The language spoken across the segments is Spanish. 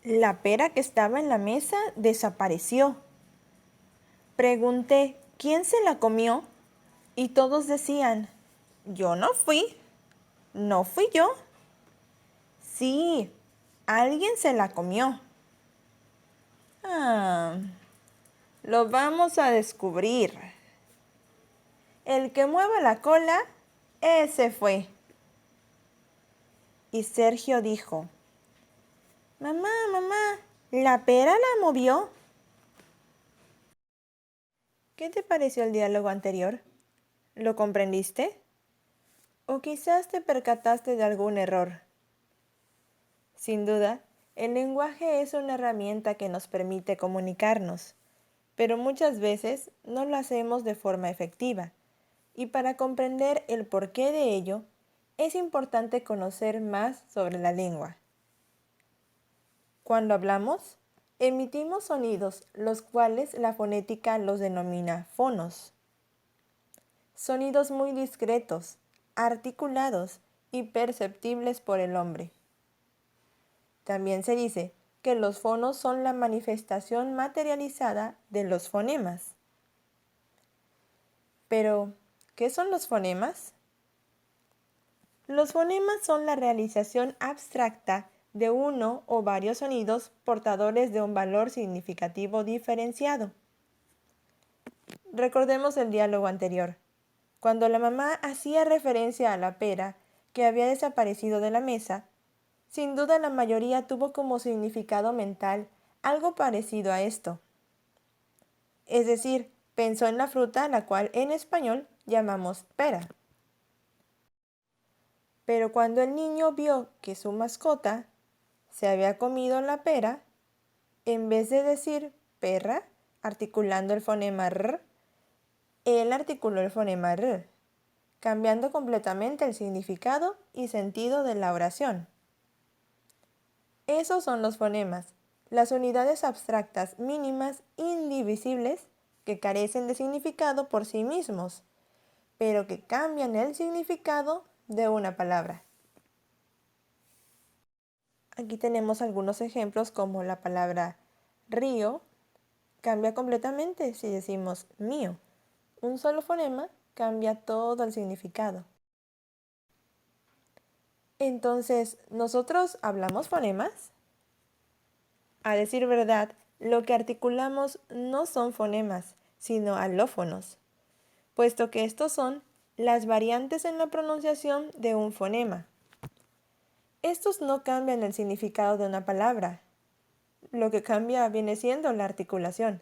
La pera que estaba en la mesa desapareció. Pregunté, ¿quién se la comió? Y todos decían, yo no fui. ¿No fui yo? Sí, alguien se la comió. Ah, lo vamos a descubrir. El que mueva la cola, ese fue. Y Sergio dijo, mamá, mamá, ¿la pera la movió? ¿Qué te pareció el diálogo anterior? ¿Lo comprendiste? ¿O quizás te percataste de algún error? Sin duda, el lenguaje es una herramienta que nos permite comunicarnos, pero muchas veces no lo hacemos de forma efectiva, y para comprender el porqué de ello, es importante conocer más sobre la lengua. Cuando hablamos, emitimos sonidos, los cuales la fonética los denomina fonos. Sonidos muy discretos, articulados y perceptibles por el hombre. También se dice que los fonos son la manifestación materializada de los fonemas. Pero, ¿qué son los fonemas? Los fonemas son la realización abstracta de uno o varios sonidos portadores de un valor significativo diferenciado. Recordemos el diálogo anterior. Cuando la mamá hacía referencia a la pera que había desaparecido de la mesa, sin duda la mayoría tuvo como significado mental algo parecido a esto. Es decir, pensó en la fruta la cual en español llamamos pera. Pero cuando el niño vio que su mascota se había comido la pera, en vez de decir perra, articulando el fonema r, él articuló el fonema r, cambiando completamente el significado y sentido de la oración. Esos son los fonemas, las unidades abstractas mínimas indivisibles que carecen de significado por sí mismos, pero que cambian el significado de una palabra. Aquí tenemos algunos ejemplos como la palabra río cambia completamente si decimos mío. Un solo fonema cambia todo el significado. Entonces, ¿nosotros hablamos fonemas? A decir verdad, lo que articulamos no son fonemas, sino alófonos, puesto que estos son las variantes en la pronunciación de un fonema. Estos no cambian el significado de una palabra. Lo que cambia viene siendo la articulación,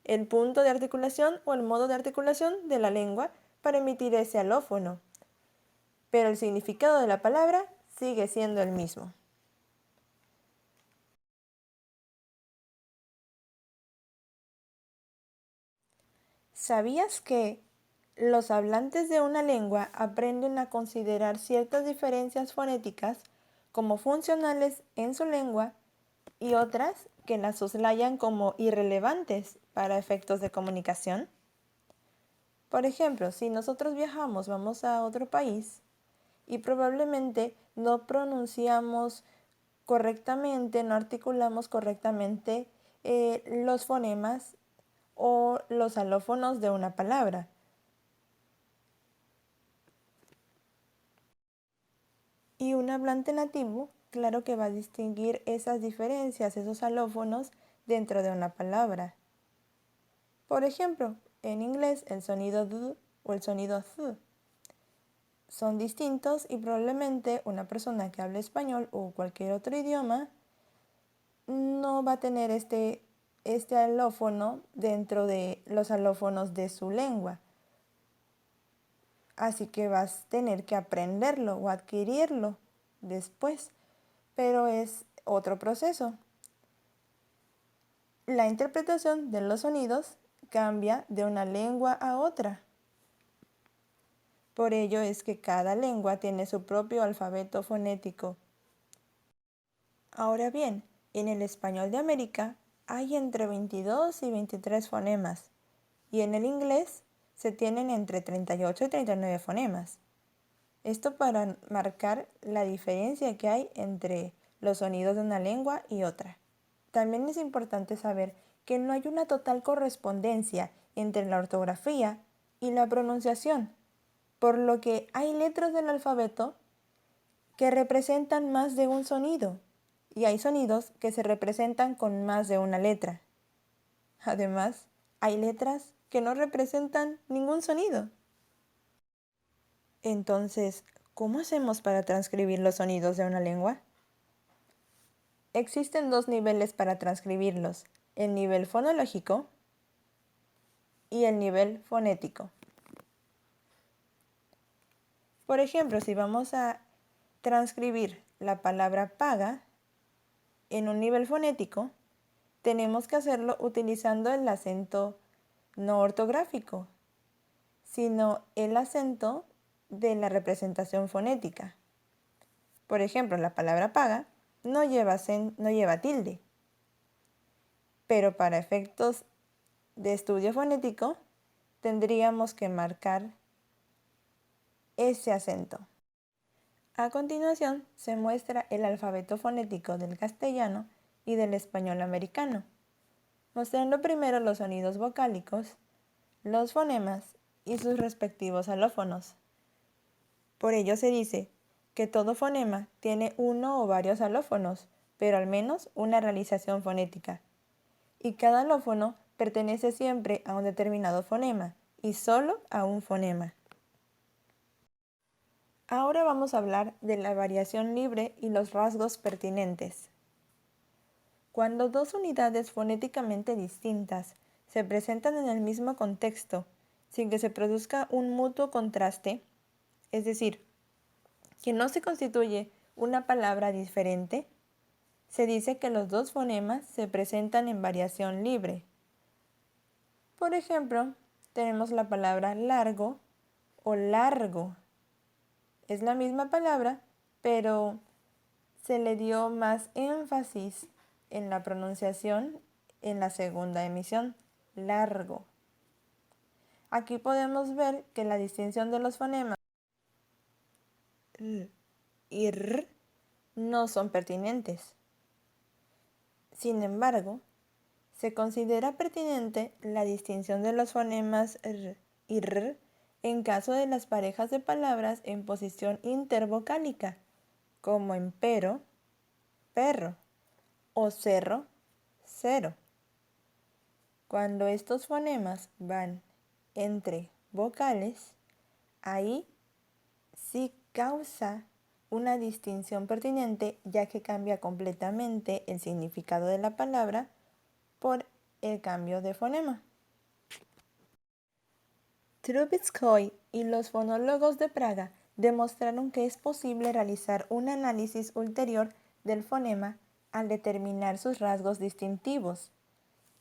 el punto de articulación o el modo de articulación de la lengua para emitir ese alófono. Pero el significado de la palabra sigue siendo el mismo. ¿Sabías que los hablantes de una lengua aprenden a considerar ciertas diferencias fonéticas como funcionales en su lengua y otras que las soslayan como irrelevantes para efectos de comunicación? Por ejemplo, si nosotros viajamos, vamos a otro país y probablemente no pronunciamos correctamente, no articulamos correctamente los fonemas o los alófonos de una palabra. Y un hablante nativo, claro que va a distinguir esas diferencias, esos alófonos dentro de una palabra. Por ejemplo, en inglés el sonido d o el sonido th son distintos y probablemente una persona que hable español o cualquier otro idioma no va a tener este alófono dentro de los alófonos de su lengua. Así que vas a tener que aprenderlo o adquirirlo después, pero es otro proceso. La interpretación de los sonidos cambia de una lengua a otra. Por ello es que cada lengua tiene su propio alfabeto fonético. Ahora bien, en el español de América hay entre 22 y 23 fonemas, y en el inglés se tienen entre 38 y 39 fonemas. Esto para marcar la diferencia que hay entre los sonidos de una lengua y otra. También es importante saber que no hay una total correspondencia entre la ortografía y la pronunciación, por lo que hay letras del alfabeto que representan más de un sonido y hay sonidos que se representan con más de una letra. Además, hay letras que no representan ningún sonido. Entonces, ¿cómo hacemos para transcribir los sonidos de una lengua? Existen dos niveles para transcribirlos, el nivel fonológico y el nivel fonético. Por ejemplo, si vamos a transcribir la palabra paga en un nivel fonético, tenemos que hacerlo utilizando el acento no ortográfico, sino el acento de la representación fonética. Por ejemplo, la palabra paga no lleva tilde, pero para efectos de estudio fonético tendríamos que marcar ese acento. A continuación se muestra el alfabeto fonético del castellano y del español americano, mostrando primero los sonidos vocálicos, los fonemas y sus respectivos alófonos. Por ello se dice que todo fonema tiene uno o varios alófonos, pero al menos una realización fonética, y cada alófono pertenece siempre a un determinado fonema y solo a un fonema. Ahora vamos a hablar de la variación libre y los rasgos pertinentes. Cuando dos unidades fonéticamente distintas se presentan en el mismo contexto sin que se produzca un mutuo contraste, es decir, que no se constituye una palabra diferente, se dice que los dos fonemas se presentan en variación libre. Por ejemplo, tenemos la palabra largo o largo. Es la misma palabra, pero se le dio más énfasis en la pronunciación en la segunda emisión, largo. Aquí podemos ver que la distinción de los fonemas r y r no son pertinentes. Sin embargo, se considera pertinente la distinción de los fonemas r y r en caso de las parejas de palabras en posición intervocálica, como en pero, perro, o cerro, cero. Cuando estos fonemas van entre vocales, ahí sí causa una distinción pertinente, ya que cambia completamente el significado de la palabra por el cambio de fonema. Trubetskoy y los fonólogos de Praga demostraron que es posible realizar un análisis ulterior del fonema al determinar sus rasgos distintivos,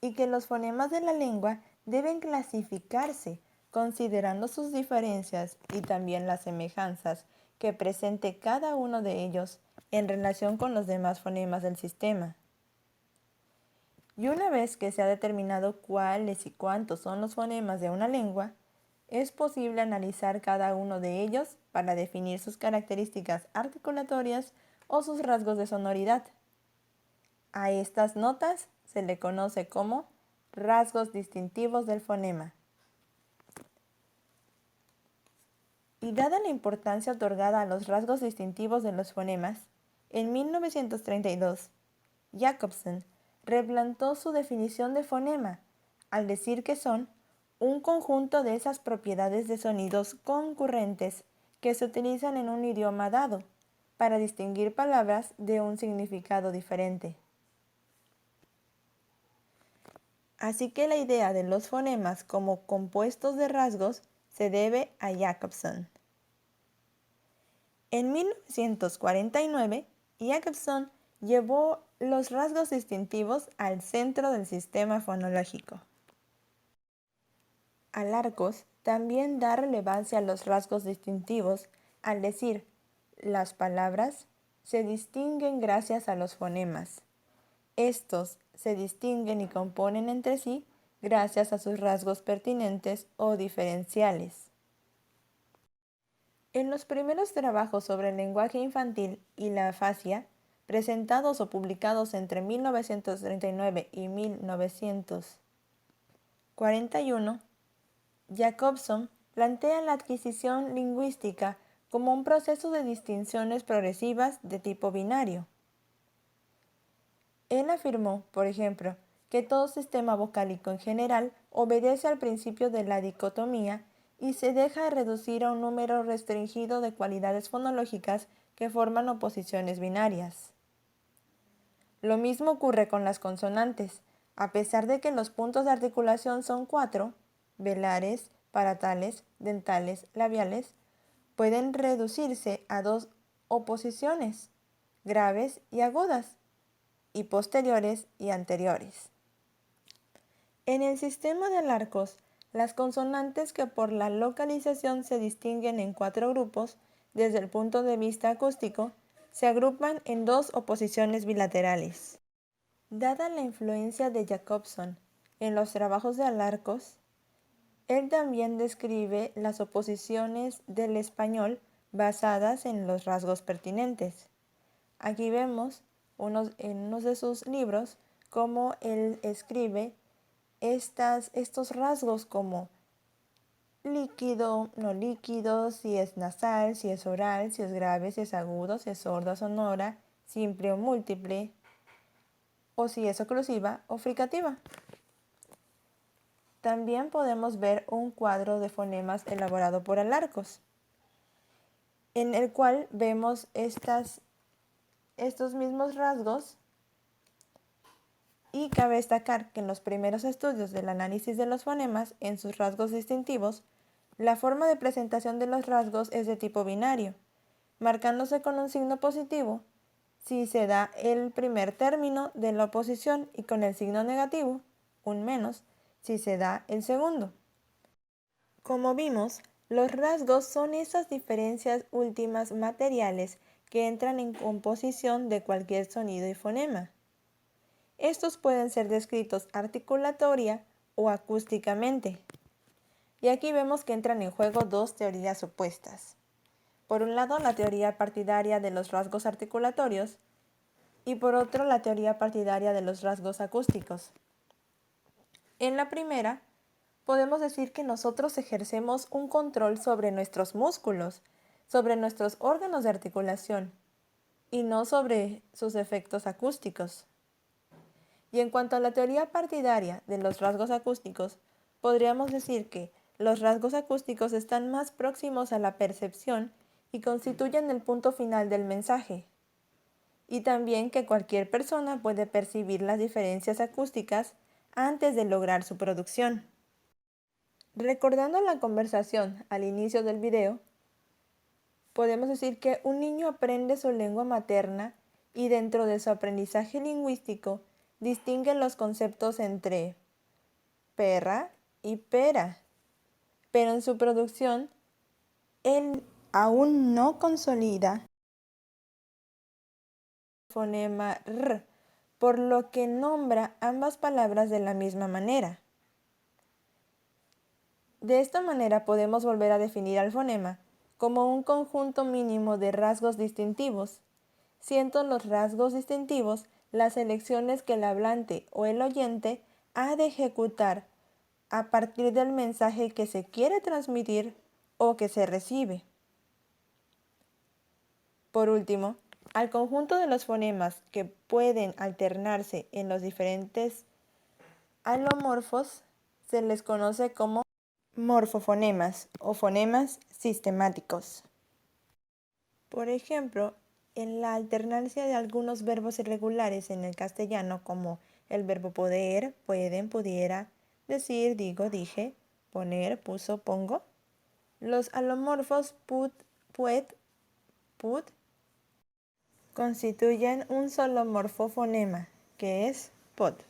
y que los fonemas de la lengua deben clasificarse considerando sus diferencias y también las semejanzas que presente cada uno de ellos en relación con los demás fonemas del sistema. Y una vez que se ha determinado cuáles y cuántos son los fonemas de una lengua, es posible analizar cada uno de ellos para definir sus características articulatorias o sus rasgos de sonoridad. A estas notas se le conoce como rasgos distintivos del fonema. Y dada la importancia otorgada a los rasgos distintivos de los fonemas, en 1932, Jacobson replantó su definición de fonema al decir que son un conjunto de esas propiedades de sonidos concurrentes que se utilizan en un idioma dado para distinguir palabras de un significado diferente. Así que la idea de los fonemas como compuestos de rasgos se debe a Jacobson. En 1949, Jacobson llevó los rasgos distintivos al centro del sistema fonológico. Alarcos también da relevancia a los rasgos distintivos al decir, las palabras se distinguen gracias a los fonemas. Estos se distinguen y componen entre sí gracias a sus rasgos pertinentes o diferenciales. En los primeros trabajos sobre el lenguaje infantil y la afasia, presentados o publicados entre 1939 y 1941, Jacobson plantea la adquisición lingüística como un proceso de distinciones progresivas de tipo binario. Él afirmó, por ejemplo, que todo sistema vocálico en general obedece al principio de la dicotomía y se deja reducir a un número restringido de cualidades fonológicas que forman oposiciones binarias. Lo mismo ocurre con las consonantes. A pesar de que los puntos de articulación son 4, velares, palatales, dentales, labiales, pueden reducirse a 2 oposiciones, graves y agudas, y posteriores y anteriores. En el sistema de alarcos, las consonantes que por la localización se distinguen en 4 grupos, desde el punto de vista acústico, se agrupan en 2 oposiciones bilaterales. Dada la influencia de Jacobson en los trabajos de Alarcos, él también describe las oposiciones del español basadas en los rasgos pertinentes. Aquí vemos en uno de sus libros cómo él escribe estos rasgos como líquido, no líquido, si es nasal, si es oral, si es grave, si es agudo, si es sorda, sonora, simple o múltiple, o si es oclusiva o fricativa. También podemos ver un cuadro de fonemas elaborado por Alarcos, en el cual vemos estos mismos rasgos, y cabe destacar que en los primeros estudios del análisis de los fonemas en sus rasgos distintivos, la forma de presentación de los rasgos es de tipo binario, marcándose con un signo positivo si se da el primer término de la oposición y con el signo negativo, un menos, si se da el segundo. Como vimos, los rasgos son esas diferencias últimas materiales que entran en composición de cualquier sonido y fonema. Estos pueden ser descritos articulatoria o acústicamente. Y aquí vemos que entran en juego dos teorías opuestas. Por un lado, la teoría partidaria de los rasgos articulatorios y por otro, la teoría partidaria de los rasgos acústicos. En la primera, podemos decir que nosotros ejercemos un control sobre nuestros músculos, sobre nuestros órganos de articulación, y no sobre sus efectos acústicos. Y en cuanto a la teoría partidaria de los rasgos acústicos, podríamos decir que los rasgos acústicos están más próximos a la percepción y constituyen el punto final del mensaje. Y también que cualquier persona puede percibir las diferencias acústicas antes de lograr su producción. Recordando la conversación al inicio del video, podemos decir que un niño aprende su lengua materna y dentro de su aprendizaje lingüístico distingue los conceptos entre perra y pera, pero en su producción él aún no consolida el fonema r, por lo que nombra ambas palabras de la misma manera. De esta manera podemos volver a definir al fonema como un conjunto mínimo de rasgos distintivos, siendo los rasgos distintivos las elecciones que el hablante o el oyente ha de ejecutar a partir del mensaje que se quiere transmitir o que se recibe. Por último, al conjunto de los fonemas que pueden alternarse en los diferentes alomorfos se les conoce como morfofonemas o fonemas sistemáticos. Por ejemplo, en la alternancia de algunos verbos irregulares en el castellano, como el verbo poder, pueden, pudiera, decir, digo, dije, poner, puso, pongo, los alomorfos put, puet, put, constituyen un solo morfofonema, que es pot.